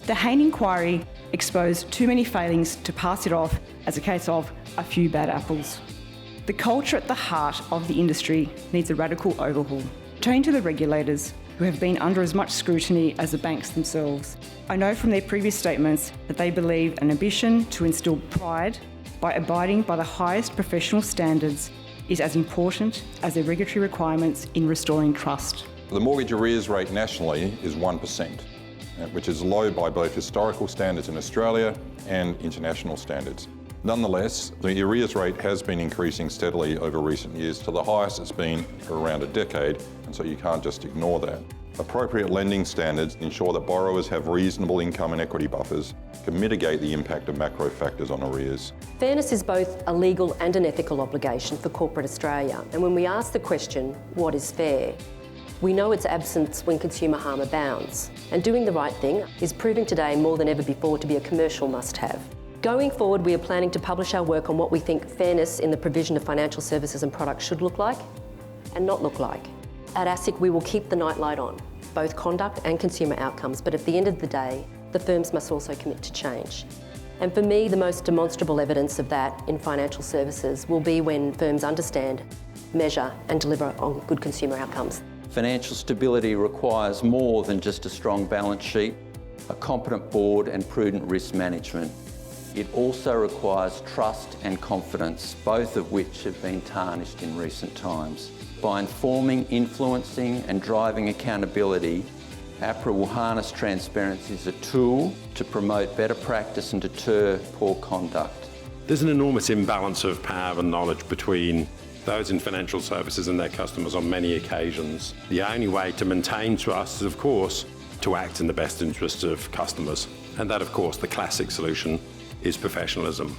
The Hayne inquiry exposed too many failings to pass it off as a case of a few bad apples. The culture at the heart of the industry needs a radical overhaul. Turning to the regulators, who have been under as much scrutiny as the banks themselves, I know from their previous statements that they believe an ambition to instill pride by abiding by the highest professional standards is as important as their regulatory requirements in restoring trust. The mortgage arrears rate nationally is 1%, which is low by both historical standards in Australia and international standards. Nonetheless, the arrears rate has been increasing steadily over recent years to the highest it's been for around a decade, and so you can't just ignore that. Appropriate lending standards ensure that borrowers have reasonable income and equity buffers can mitigate the impact of macro factors on arrears. Fairness is both a legal and an ethical obligation for corporate Australia, and when we ask the question, what is fair? We know its absence when consumer harm abounds, and doing the right thing is proving today more than ever before to be a commercial must-have. Going forward, we are planning to publish our work on what we think fairness in the provision of financial services and products should look like and not look like. At ASIC, we will keep the nightlight on, both conduct and consumer outcomes, but at the end of the day, the firms must also commit to change. And for me, the most demonstrable evidence of that in financial services will be when firms understand, measure and deliver on good consumer outcomes. Financial stability requires more than just a strong balance sheet, a competent board and prudent risk management. It also requires trust and confidence, both of which have been tarnished in recent times. By informing, influencing and driving accountability, APRA will harness transparency as a tool to promote better practice and deter poor conduct. There's an enormous imbalance of power and knowledge between those in financial services and their customers on many occasions. The only way to maintain trust is, of course, to act in the best interests of customers. And that, of course, the classic solution is professionalism.